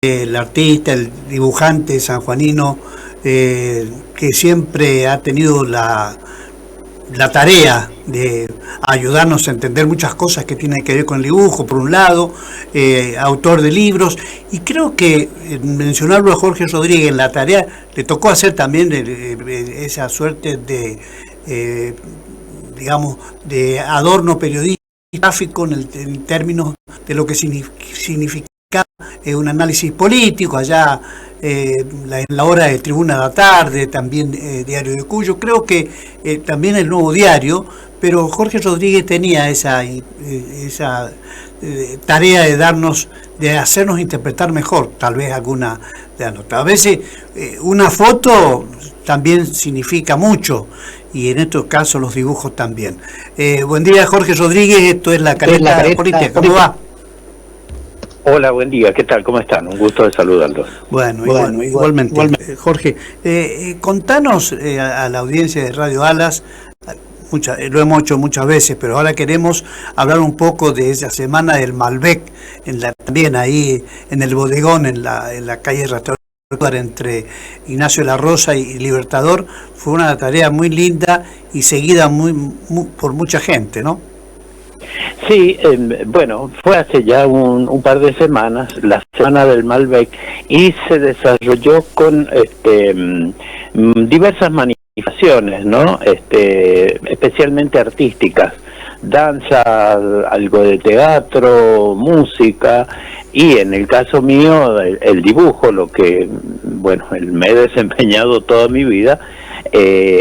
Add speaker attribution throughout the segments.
Speaker 1: el artista, el dibujante sanjuanino, que siempre ha tenido la tarea de ayudarnos a entender muchas cosas que tienen que ver con el dibujo, por un lado, autor de libros, y creo que mencionarlo a Jorge Rodríguez en la tarea le tocó hacer también esa suerte de, digamos, de adorno periodístico gráfico en términos de lo que significa un análisis político, allá en la hora de Tribuna de la Tarde, también Diario de Cuyo, creo que también el Nuevo Diario, pero Jorge Rodríguez tenía esa tarea de hacernos interpretar mejor, tal vez alguna de las notas. A veces una foto también significa mucho, y en estos casos los dibujos también. Buen día, Jorge Rodríguez, esto es La Careta Política, ¿cómo va?
Speaker 2: Hola, buen día, ¿qué tal? ¿Cómo están? Un gusto de saludarlos.
Speaker 1: Bueno, igualmente. Jorge, contanos a la audiencia de Radio Alas, lo hemos hecho muchas veces, pero ahora queremos hablar un poco de esa semana del Malbec, también ahí en el bodegón, en la calle Restaurante entre Ignacio de la Rosa y Libertador. Fue una tarea muy linda y seguida por mucha gente, ¿no?
Speaker 2: Sí, bueno, fue hace ya un par de semanas, la semana del Malbec, y se desarrolló con diversas manifestaciones, ¿no? Especialmente artísticas, danza, algo de teatro, música, y en el caso mío, el dibujo, lo que, bueno, me he desempeñado toda mi vida.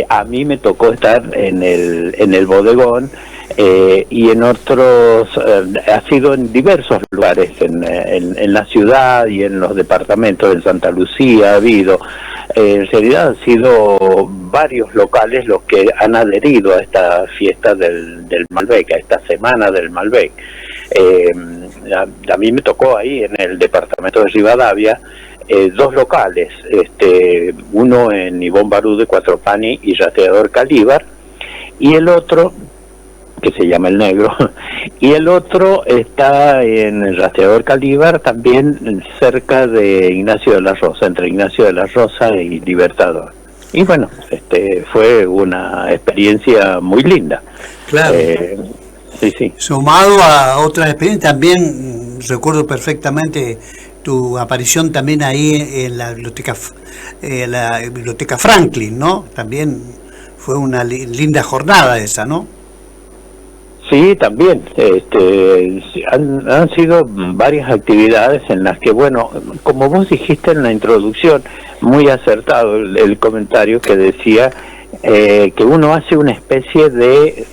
Speaker 2: A mí me tocó estar en el bodegón, y en otros, ha sido en diversos lugares, en la ciudad y en los departamentos. En Santa Lucía ha habido, en realidad han sido varios locales los que han adherido a esta fiesta del Malbec, a esta semana del Malbec. A mí me tocó ahí en el departamento de Rivadavia, dos locales, uno en Ivón Barú de Cuatropani y Rastreador Calíbar, y el otro, que se llama El Negro, y el otro está en el Rastreador Calíbar, también cerca de Ignacio de la Rosa, entre Ignacio de la Rosa y Libertador. Y bueno, fue una experiencia muy linda.
Speaker 1: Claro.
Speaker 2: Sí.
Speaker 1: Sumado a otras experiencias, también recuerdo perfectamente tu aparición también ahí en la biblioteca Franklin, ¿no? También fue una linda jornada esa, ¿no?
Speaker 2: Sí, también. Han sido varias actividades en las que, bueno, como vos dijiste en la introducción, muy acertado el comentario que decía que uno hace una especie de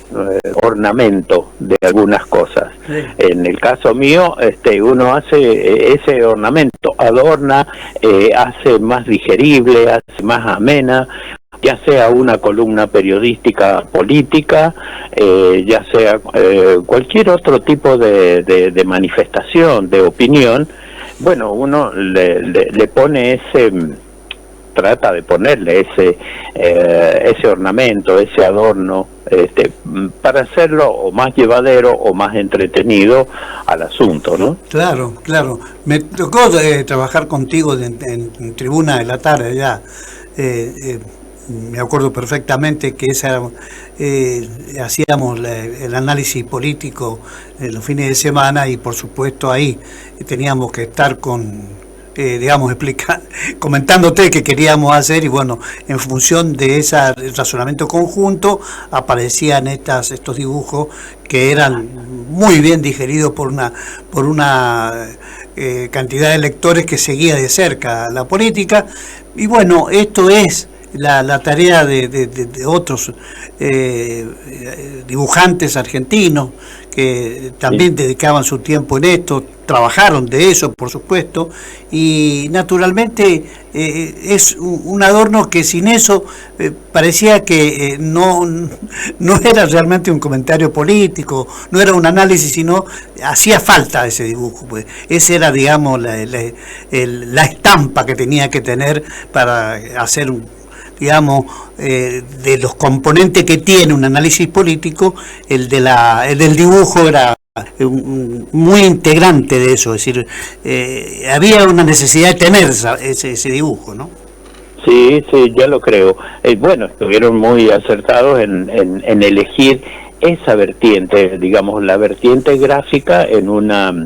Speaker 2: ornamento de algunas cosas. Sí. En el caso mío, uno hace ese ornamento, adorna, hace más digerible, hace más amena, ya sea una columna periodística política, ya sea cualquier otro tipo de manifestación, de opinión. Bueno, uno le pone trata de ponerle ese ornamento, ese adorno, para hacerlo o más llevadero o más entretenido al asunto, ¿no?
Speaker 1: Claro. Me tocó trabajar contigo en Tribuna de la Tarde ya. Me acuerdo perfectamente que hacíamos el análisis político los fines de semana, y por supuesto ahí teníamos que estar digamos, comentándote qué queríamos hacer, y bueno, en función de ese razonamiento conjunto aparecían estos dibujos que eran muy bien digeridos por una cantidad de lectores que seguía de cerca la política. Y bueno, esto es la tarea de otros dibujantes argentinos que también dedicaban su tiempo en esto, trabajaron de eso, por supuesto, y naturalmente es un adorno que sin eso parecía que no era realmente un comentario político, no era un análisis, sino hacía falta ese dibujo, pues. Esa era, digamos, la estampa que tenía que tener para hacer digamos, de los componentes que tiene un análisis político, el del dibujo era muy integrante de eso, es decir, había una necesidad de tener ese dibujo, ¿no?
Speaker 2: Sí, sí, yo lo creo. Bueno, estuvieron muy acertados en elegir esa vertiente, digamos, la vertiente gráfica en una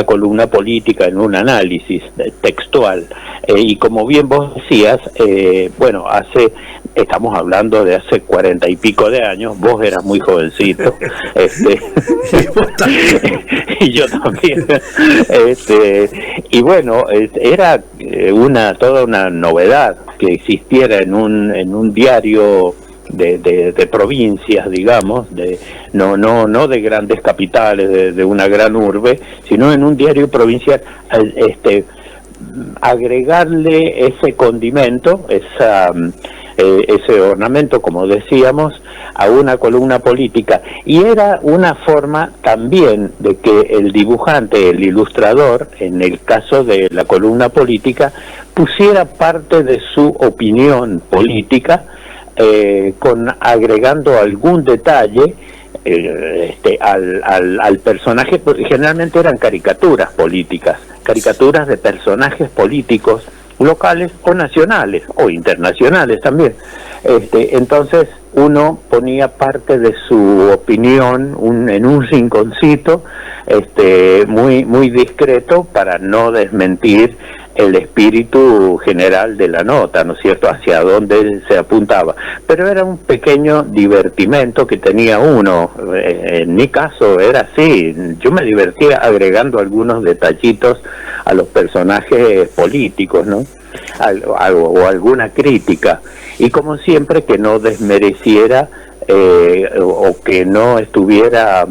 Speaker 2: columna política, en un análisis textual. Y como bien vos decías, bueno, estamos hablando de hace 40 y pico de años, vos eras muy jovencito, y yo también, y bueno, era toda una novedad que existiera en un diario de provincias, digamos, no de grandes capitales, de una gran urbe, sino en un diario provincial, agregarle ese condimento, ese ornamento, como decíamos, a una columna política. Y era una forma también de que el dibujante, el ilustrador, en el caso de la columna política, pusiera parte de su opinión política, agregando algún detalle al personaje. Generalmente eran caricaturas políticas, caricaturas de personajes políticos locales o nacionales o internacionales también. Entonces uno ponía parte de su opinión en un rinconcito muy discreto, para no desmentir el espíritu general de la nota, ¿no es cierto?, hacia dónde se apuntaba. Pero era un pequeño divertimento que tenía uno. En mi caso era así, yo me divertía agregando algunos detallitos a los personajes políticos, ¿no?, o alguna crítica, y como siempre que no desmereciera o que no estuviera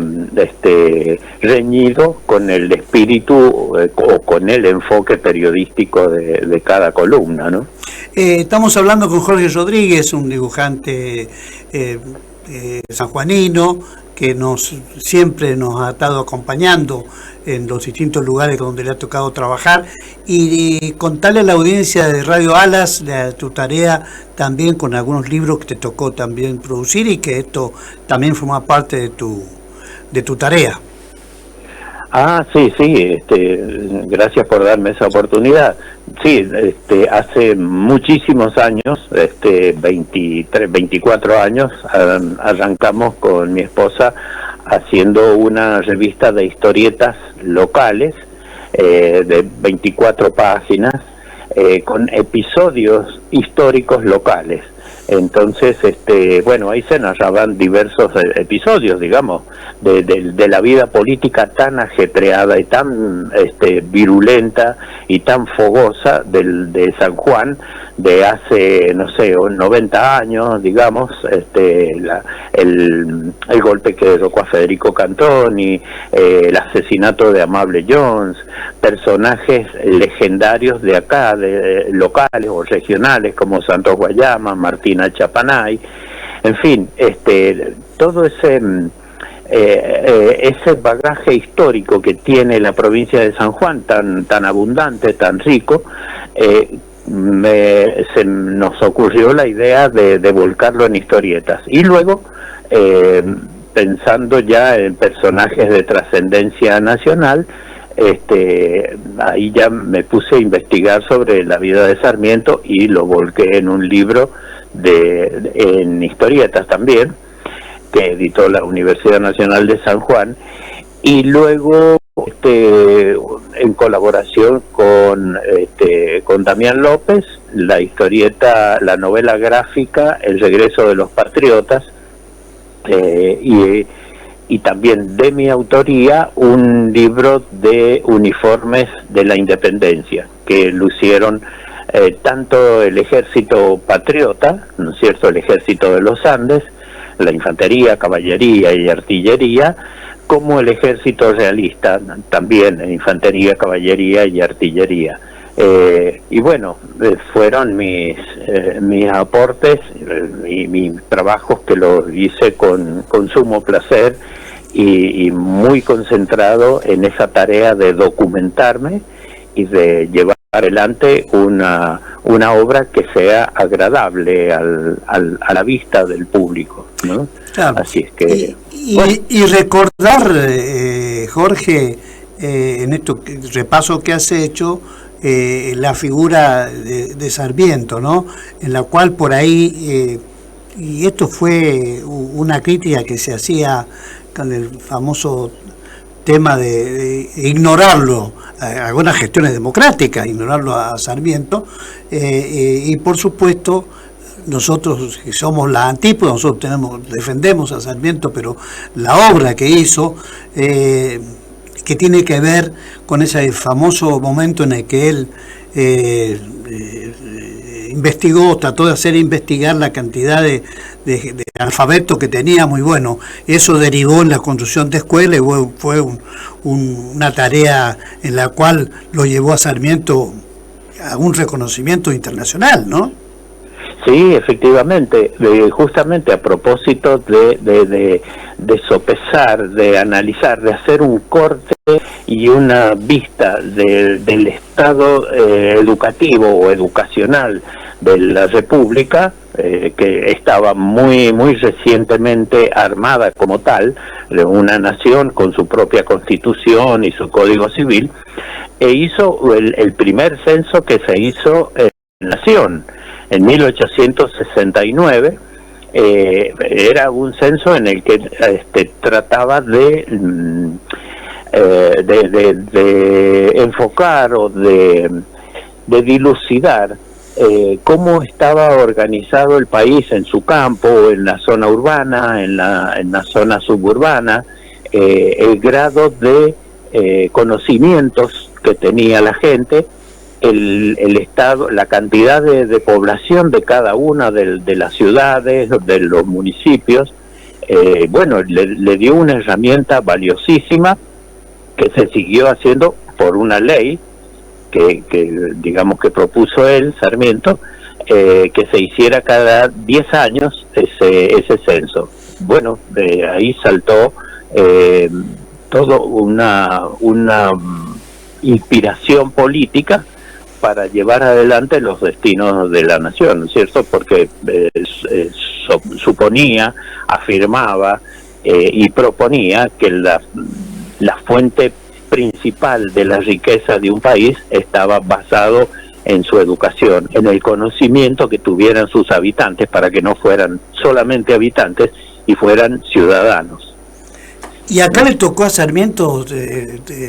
Speaker 2: reñido con el espíritu o con el enfoque periodístico de cada columna, ¿no?
Speaker 1: Estamos hablando con Jorge Rodríguez, un dibujante sanjuanino que siempre nos ha estado acompañando en los distintos lugares donde le ha tocado trabajar, y contarle a la audiencia de Radio Alas de tu tarea también con algunos libros que te tocó también producir, y que esto también forma parte de tu tarea.
Speaker 2: Sí, gracias por darme esa oportunidad. Sí, hace muchísimos años, 24 años, arrancamos con mi esposa haciendo una revista de historietas locales, de 24 páginas, con episodios históricos locales. Entonces, bueno, ahí se narraban diversos episodios, digamos, de la vida política tan ajetreada y tan virulenta y tan fogosa de San Juan, de hace, no sé, 90 años, digamos, el golpe que derrocó a Federico Cantoni, el asesinato de Amable Jones, personajes legendarios de acá, locales o regionales, como Santos Guayama, Martina Chapanay, en fin, todo ese bagaje histórico que tiene la provincia de San Juan, tan abundante, tan rico, nos ocurrió la idea de volcarlo en historietas. Y luego, pensando ya en personajes de trascendencia nacional, ahí ya me puse a investigar sobre la vida de Sarmiento y lo volqué en un libro en historietas también, que editó la Universidad Nacional de San Juan, y luego en colaboración con Damián López, la novela gráfica El regreso de los patriotas, y también de mi autoría un libro de uniformes de la independencia que lucieron tanto el ejército patriota, ¿no es cierto?, el ejército de los Andes, la infantería, caballería y artillería, como el ejército realista, también infantería, caballería y artillería. Y bueno, fueron mis aportes y mis trabajos, que los hice con sumo placer y muy concentrado en esa tarea de documentarme y de llevar adelante una obra que sea agradable a la vista del público, ¿no?
Speaker 1: Claro.
Speaker 2: Así es que...
Speaker 1: Y recordar, Jorge, en esto repaso que has hecho, la figura de Sarmiento, ¿no? En la cual por ahí, y esto fue una crítica que se hacía con el famoso tema de ignorarlo, algunas gestiones democráticas, ignorarlo a Sarmiento, y por supuesto nosotros que somos la antípoda, nosotros defendemos a Sarmiento, pero la obra que hizo, que tiene que ver con ese famoso momento en el que él investigó, trató de hacer investigar la cantidad de alfabeto que teníamos, y bueno, eso derivó en la construcción de escuelas, y fue una tarea en la cual lo llevó a Sarmiento a un reconocimiento internacional, ¿no?
Speaker 2: Sí, efectivamente, justamente a propósito de sopesar, de analizar, de hacer un corte y una vista del estado educativo o educacional de la República, que estaba muy recientemente armada como tal, una nación con su propia constitución y su código civil, e hizo el primer censo que se hizo en nación. En 1869 era un censo en el que trataba de enfocar o de dilucidar cómo estaba organizado el país en su campo, en la zona urbana, en la zona suburbana, el grado de conocimientos que tenía la gente, el estado, la cantidad de población de cada una de las ciudades, de los municipios. Bueno, le dio una herramienta valiosísima que se siguió haciendo por una ley que digamos que propuso él, Sarmiento, que se hiciera cada 10 años ese censo. Bueno, de ahí saltó todo una inspiración política para llevar adelante los destinos de la nación, ¿no es cierto? Porque suponía, afirmaba y proponía que la fuente principal de la riqueza de un país estaba basado en su educación, en el conocimiento que tuvieran sus habitantes, para que no fueran solamente habitantes y fueran ciudadanos.
Speaker 1: Y acá le tocó a Sarmiento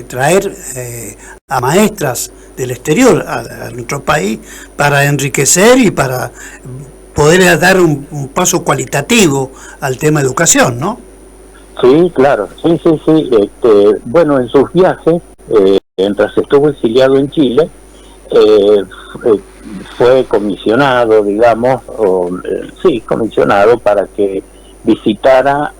Speaker 1: traer a maestras del exterior a nuestro país para enriquecer y para poder dar un paso cualitativo al tema de educación, ¿no?
Speaker 2: Sí, claro, sí. Bueno, en sus viajes, mientras estuvo exiliado en Chile, fue comisionado, digamos, comisionado para que visitara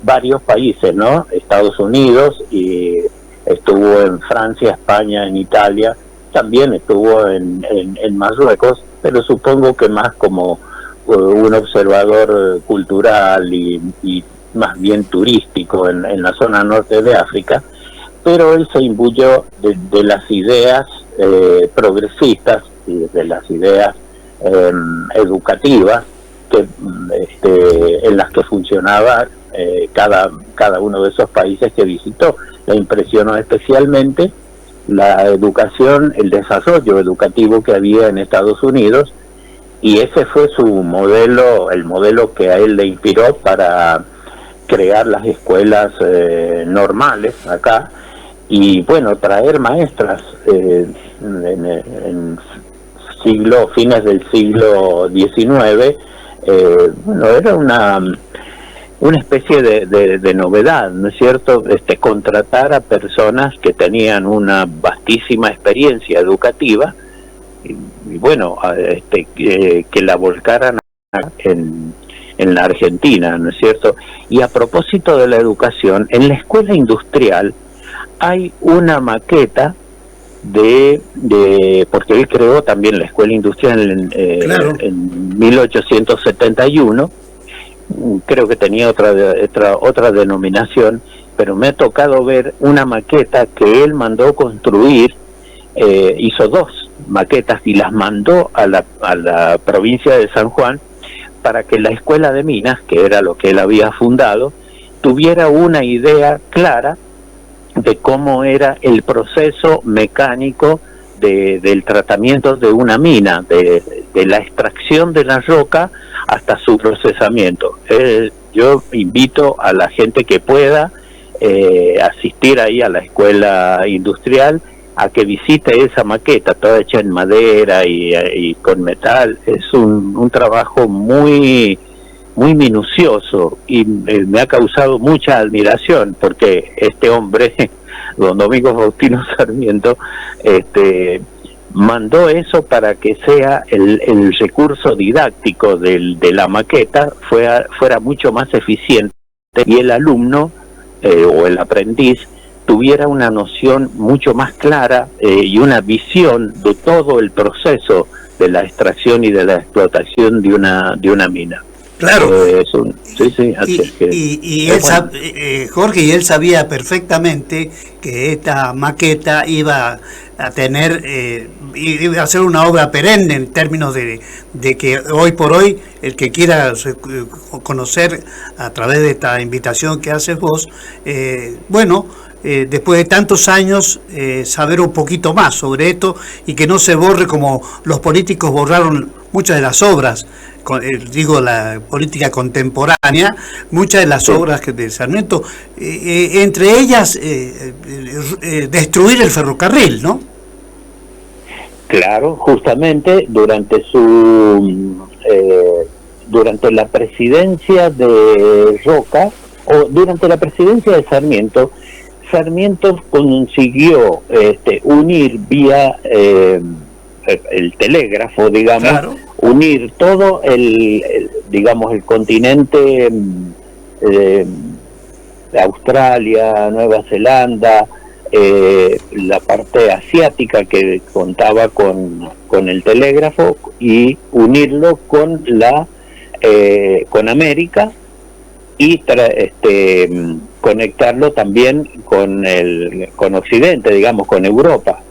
Speaker 2: varios países, ¿no? Estados Unidos, y estuvo en Francia, España, en Italia, también estuvo en Marruecos, pero supongo que más como un observador cultural y más bien turístico en la zona norte de África, pero él se imbuyó de las ideas progresistas y de las ideas educativas en las que funcionaba cada uno de esos países que visitó. Le impresionó especialmente la educación, el desarrollo educativo que había en Estados Unidos, y ese fue su modelo, el modelo que a él le inspiró para crear las escuelas normales acá, y bueno, traer maestras en fines del siglo XIX. Bueno, era una especie de novedad, ¿no es cierto? Contratar a personas que tenían una vastísima experiencia educativa y bueno, que la volcaran en la Argentina, ¿no es cierto? Y a propósito de la educación, en la escuela industrial hay una maqueta porque él creó también la escuela industrial en 1871, creo que tenía otra denominación, pero me ha tocado ver una maqueta que él mandó construir, hizo dos maquetas y las mandó a la provincia de San Juan para que la Escuela de Minas, que era lo que él había fundado, tuviera una idea clara de cómo era el proceso mecánico del tratamiento de una mina, de la extracción de la roca hasta su procesamiento. Yo invito a la gente que pueda asistir ahí a la escuela industrial a que visite esa maqueta, toda hecha en madera y con metal. Es un trabajo muy minucioso y me ha causado mucha admiración, porque este hombre, don Domingo Faustino Sarmiento, mandó eso para que sea el recurso didáctico de la maqueta fuera mucho más eficiente y el alumno o el aprendiz tuviera una noción mucho más clara y una visión de todo el proceso de la extracción y de la explotación de una mina.
Speaker 1: Claro.
Speaker 2: Sí, así es que,
Speaker 1: y él, bueno. Jorge, y él sabía perfectamente que esta maqueta iba a tener, iba a ser una obra perenne en términos de que hoy por hoy el que quiera conocer a través de esta invitación que haces vos, después de tantos años, saber un poquito más sobre esto y que no se borre como los políticos borraron muchas de las obras, la política contemporánea, muchas de las obras de Sarmiento, entre ellas destruir el ferrocarril, ¿no?
Speaker 2: Claro, justamente durante la presidencia de Roca, o durante la presidencia de Sarmiento consiguió unir vía el telégrafo, digamos, claro, unir todo el continente de Australia, Nueva Zelanda, la parte asiática que contaba con el telégrafo, y unirlo con con América, y conectarlo también con Occidente, digamos, con Europa.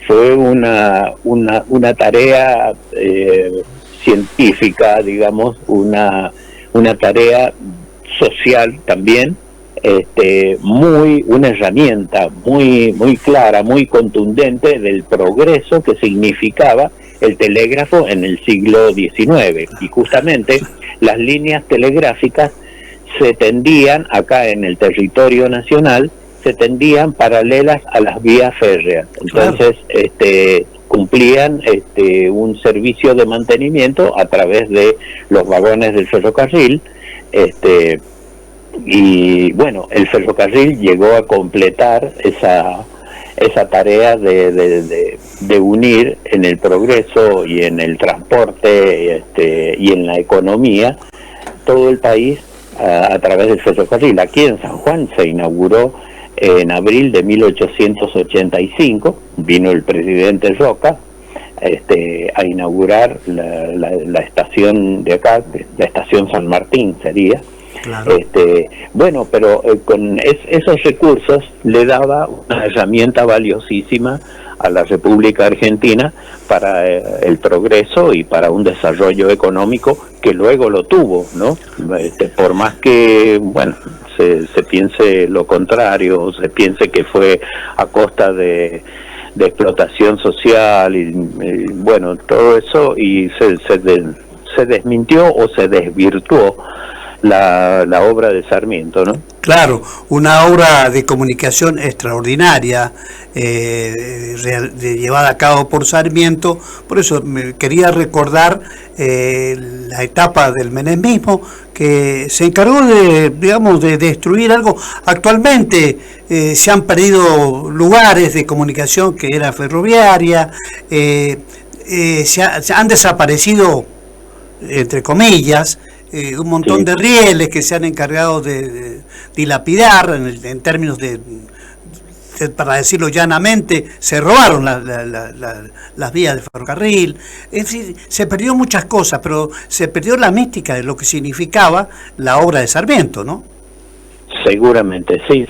Speaker 2: Fue una tarea científica, digamos, una tarea social también, una herramienta muy clara, muy contundente del progreso que significaba el telégrafo en el siglo XIX. Y justamente las líneas telegráficas se tendían acá en el territorio nacional, se tendían paralelas a las vías férreas. Entonces, claro, cumplían un servicio de mantenimiento a través de los vagones del ferrocarril, y bueno, el ferrocarril llegó a completar esa tarea de unir en el progreso y en el transporte y en la economía todo el país a través del ferrocarril. Aquí en San Juan se inauguró en abril de 1885, vino el presidente Roca a inaugurar la estación de acá, la estación San Martín sería. Claro. Pero con esos recursos le daba una herramienta valiosísima a la República Argentina para el progreso y para un desarrollo económico que luego lo tuvo, ¿no? Por más que, bueno, se piense lo contrario, se piense que fue a costa de explotación social y bueno, todo eso, y se desmintió o se desvirtuó la obra de Sarmiento, ¿no?
Speaker 1: Claro, una obra de comunicación extraordinaria, llevada a cabo por Sarmiento. Por eso me quería recordar la etapa del menemismo, que se encargó de destruir algo. Actualmente se han perdido lugares de comunicación que era ferroviaria, se han desaparecido, entre comillas, un montón de rieles que se han encargado de dilapidar en términos de, para decirlo llanamente, se robaron las vías del ferrocarril. Es decir, se perdió muchas cosas, pero se perdió la mística de lo que significaba la obra de Sarmiento, ¿no?
Speaker 2: Seguramente, sí,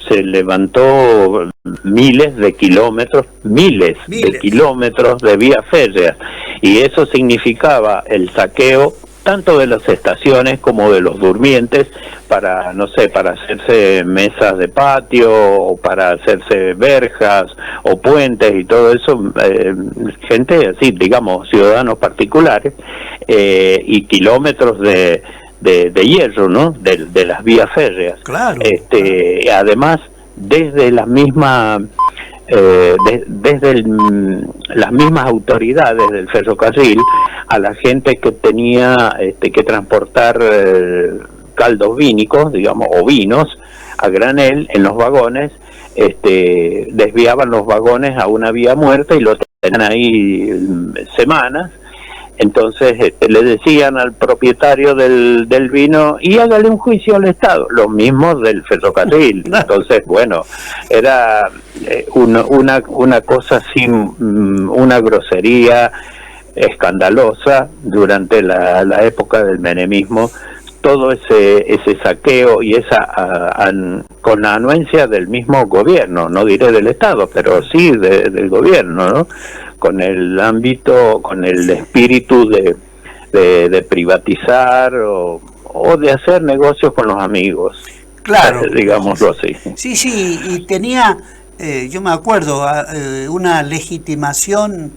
Speaker 2: se levantó miles de kilómetros, miles de kilómetros de vías férreas, y eso significaba el saqueo tanto de las estaciones como de los durmientes para, no sé, para hacerse mesas de patio o para hacerse verjas o puentes y todo eso, gente así, digamos, ciudadanos particulares, y kilómetros de hierro, ¿no? De las vías férreas.
Speaker 1: Claro.
Speaker 2: Además, desde las mismas las mismas autoridades del ferrocarril a la gente que tenía que transportar caldos vínicos, digamos, o vinos a granel en los vagones, desviaban los vagones a una vía muerta y lo tenían ahí semanas. Entonces le decían al propietario del vino, y hágale un juicio al Estado, los mismos del ferrocarril. Entonces, bueno, era una cosa así, una grosería escandalosa durante la época del menemismo, todo ese saqueo y esa con la anuencia del mismo gobierno, no diré del Estado, pero sí del gobierno, ¿no? Con el ámbito, con el espíritu de privatizar o de hacer negocios con los amigos.
Speaker 1: Claro.
Speaker 2: Digámoslo así.
Speaker 1: Sí, y tenía, yo me acuerdo, una legitimación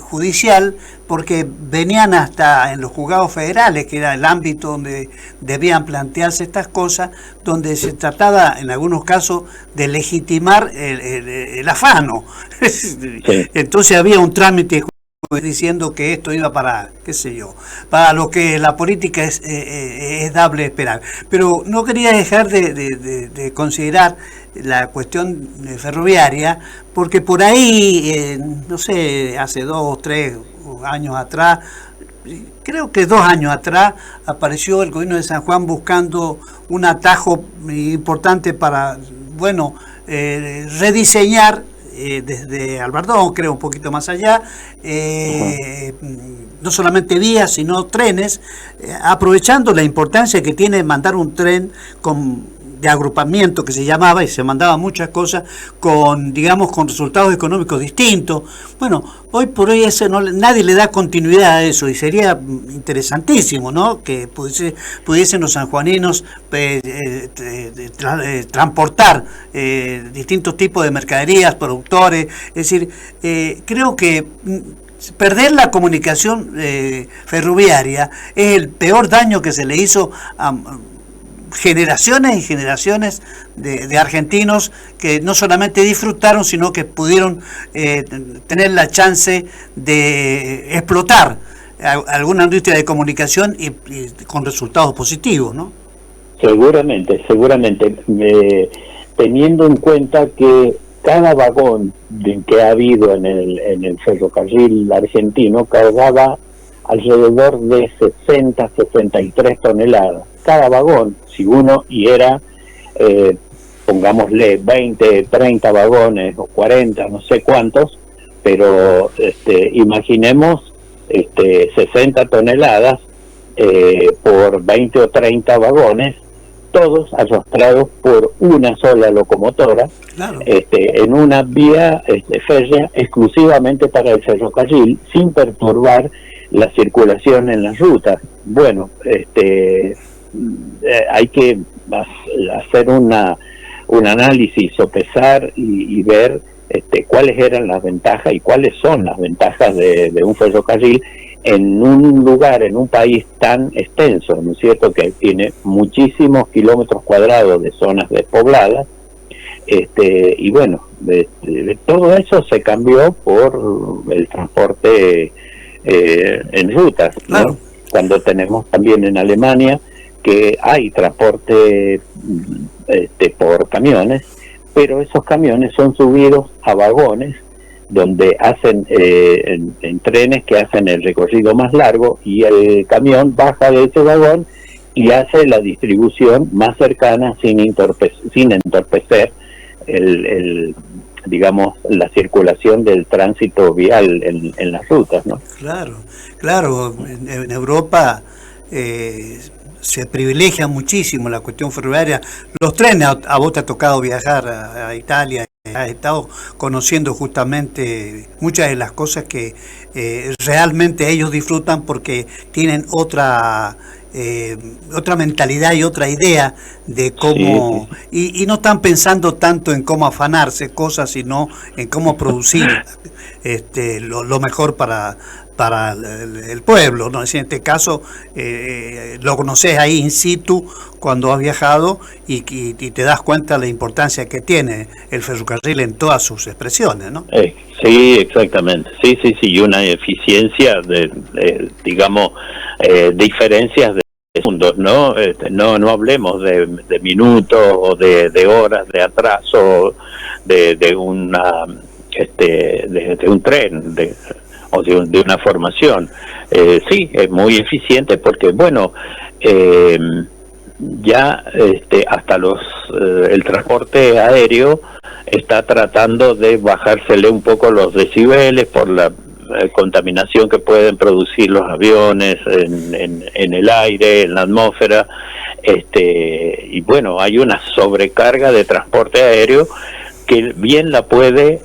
Speaker 1: judicial, porque venían hasta en los juzgados federales, que era el ámbito donde debían plantearse estas cosas, donde se trataba en algunos casos de legitimar el afano. Sí. Entonces había un trámite diciendo que esto iba para, qué sé yo, para lo que la política es dable esperar. Pero no quería dejar de considerar la cuestión ferroviaria, porque por ahí, no sé, hace 2 o 3 años atrás, creo que 2 años atrás, apareció el gobierno de San Juan buscando un atajo importante para, bueno, rediseñar desde Albardón, creo un poquito más allá, no solamente vías, sino trenes, aprovechando la importancia que tiene mandar un tren de agrupamiento, que se llamaba, y se mandaba muchas cosas con, digamos, con resultados económicos distintos. Bueno, hoy por hoy nadie le da continuidad a eso, y sería interesantísimo, ¿no?, que pudiesen los sanjuaninos transportar distintos tipos de mercaderías, productores. Es decir, creo que perder la comunicación ferroviaria es el peor daño que se le hizo a generaciones y generaciones de argentinos, que no solamente disfrutaron, sino que pudieron tener la chance de explotar alguna industria de comunicación y con resultados positivos, ¿no?
Speaker 2: Seguramente, teniendo en cuenta que cada vagón que ha habido en el ferrocarril argentino cargaba alrededor de 63 toneladas. Cada vagón, si uno, y era, pongámosle, 20, 30 vagones o 40, no sé cuántos, pero imaginemos 60 toneladas por 20 o 30 vagones, todos arrastrados por una sola locomotora. Claro. En una vía férrea exclusivamente para el ferrocarril, sin perturbar la circulación en las rutas. Bueno, hay que hacer un análisis, sopesar y ver cuáles eran las ventajas y cuáles son las ventajas de un ferrocarril en un lugar, en un país tan extenso, ¿no es cierto?, que tiene muchísimos kilómetros cuadrados de zonas despobladas, y bueno, todo eso se cambió por el transporte en rutas, ¿no? Claro. Cuando tenemos también en Alemania que hay transporte por camiones, pero esos camiones son subidos a vagones donde hacen en trenes que hacen el recorrido más largo, y el camión baja de ese vagón y hace la distribución más cercana sin entorpecer digamos, la circulación del tránsito vial en las rutas, ¿no?
Speaker 1: Claro. En Europa se privilegia muchísimo la cuestión ferroviaria. Los trenes, a vos te ha tocado viajar a Italia. has estado conociendo justamente muchas de las cosas que realmente ellos disfrutan porque tienen otra mentalidad y otra idea de cómo, sí. Y no están pensando tanto en cómo afanarse cosas, sino en cómo producir lo mejor para el pueblo, ¿no? En este caso lo conoces ahí in situ cuando has viajado y te das cuenta de la importancia que tiene el ferrocarril en todas sus expresiones, ¿no?
Speaker 2: Sí, exactamente, sí, y una eficiencia digamos, diferencias de segundos, ¿no? No hablemos de minutos o de horas de atraso de un tren, o de una formación. Sí, es muy eficiente porque, bueno, ya hasta el transporte aéreo está tratando de bajársele un poco los decibeles por la contaminación que pueden producir los aviones en el aire, en la atmósfera, y bueno, hay una sobrecarga de transporte aéreo que bien la puede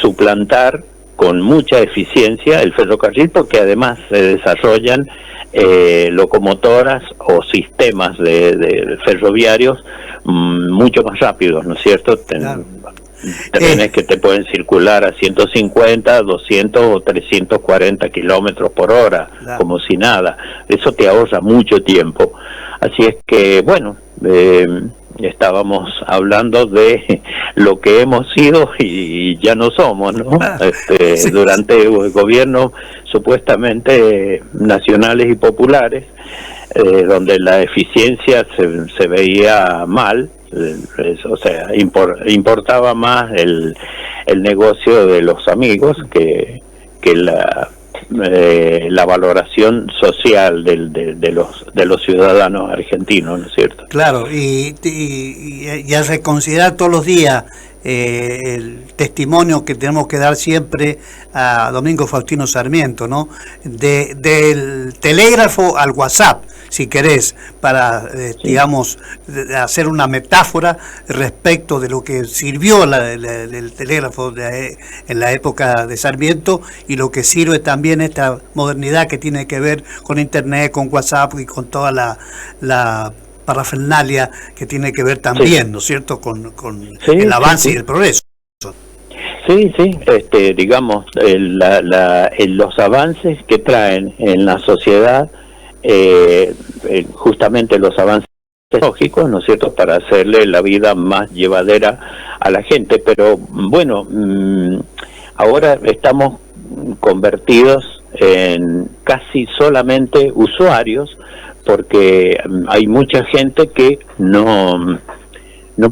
Speaker 2: suplantar con mucha eficiencia el ferrocarril, porque además se desarrollan locomotoras o sistemas de ferroviarios mucho más rápidos, ¿no es cierto?
Speaker 1: Claro.
Speaker 2: Trenes que te pueden circular a 150, 200 o 340 kilómetros por hora,
Speaker 1: claro,
Speaker 2: como si nada. Eso te ahorra mucho tiempo. Así es que, bueno, estábamos hablando de lo que hemos sido y ya no somos, ¿no? Sí. Durante gobiernos supuestamente nacionales y populares, donde la eficiencia se veía mal, o sea, importaba más el negocio de los amigos que la valoración social de los ciudadanos argentinos, ¿no es cierto?
Speaker 1: Claro, y a reconsiderar todos los días el testimonio que tenemos que dar siempre a Domingo Faustino Sarmiento, ¿no? Del telégrafo al WhatsApp, si querés, para, sí, digamos, hacer una metáfora respecto de lo que sirvió el telégrafo en la época de Sarmiento y lo que sirve también esta modernidad que tiene que ver con Internet, con WhatsApp y con toda la parafernalia que tiene que ver también, sí, ¿no es cierto?, con sí, el avance, sí, y el progreso.
Speaker 2: Sí, digamos, los avances que traen en la sociedad, justamente los avances lógicos, ¿no es cierto?, para hacerle la vida más llevadera a la gente, pero bueno, ahora estamos convertidos en casi solamente usuarios, porque hay mucha gente que no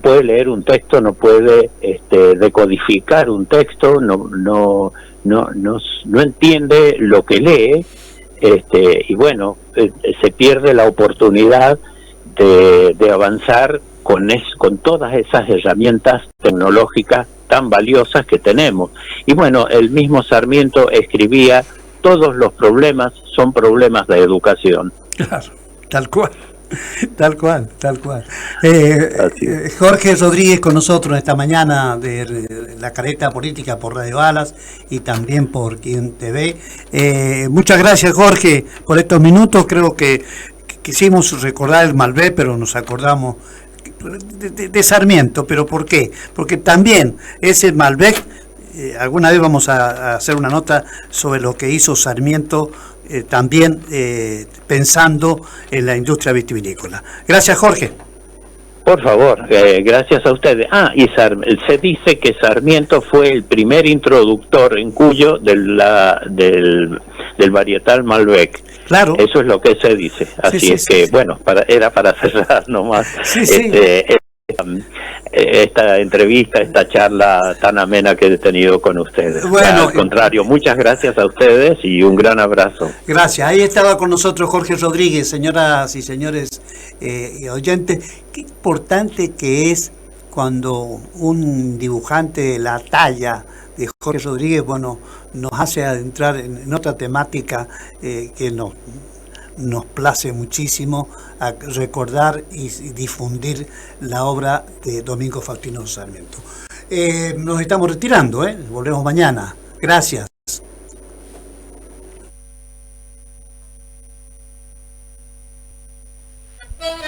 Speaker 2: puede leer un texto, no puede decodificar un texto, no entiende lo que lee, y bueno, se pierde la oportunidad de avanzar con todas esas herramientas tecnológicas tan valiosas que tenemos. Y bueno, el mismo Sarmiento escribía: todos los problemas son problemas de educación.
Speaker 1: Claro, tal cual. Jorge Rodríguez con nosotros esta mañana de La Careta Política por Radio Alas y también por Quien TV. Muchas gracias, Jorge, por estos minutos. Creo que quisimos recordar el Malbec, pero nos acordamos de Sarmiento. ¿Pero por qué? Porque también ese Malbec, alguna vez vamos a hacer una nota sobre lo que hizo Sarmiento, también pensando en la industria vitivinícola. Gracias, Jorge.
Speaker 2: Por favor, gracias a ustedes. Y se dice que Sarmiento fue el primer introductor en Cuyo del varietal Malbec.
Speaker 1: Claro.
Speaker 2: Eso es lo que se dice. Así es que, bueno, era para cerrar nomás. Esta entrevista, esta charla tan amena que he tenido con ustedes. Bueno, al contrario, muchas gracias a ustedes y un gran abrazo.
Speaker 1: Gracias. Ahí estaba con nosotros Jorge Rodríguez. Señoras y señores oyentes, qué importante que es cuando un dibujante de la talla de Jorge Rodríguez, bueno, nos hace adentrar en otra temática que nos place muchísimo a recordar y difundir la obra de Domingo Faustino Sarmiento. nos estamos retirando, volvemos mañana. Gracias.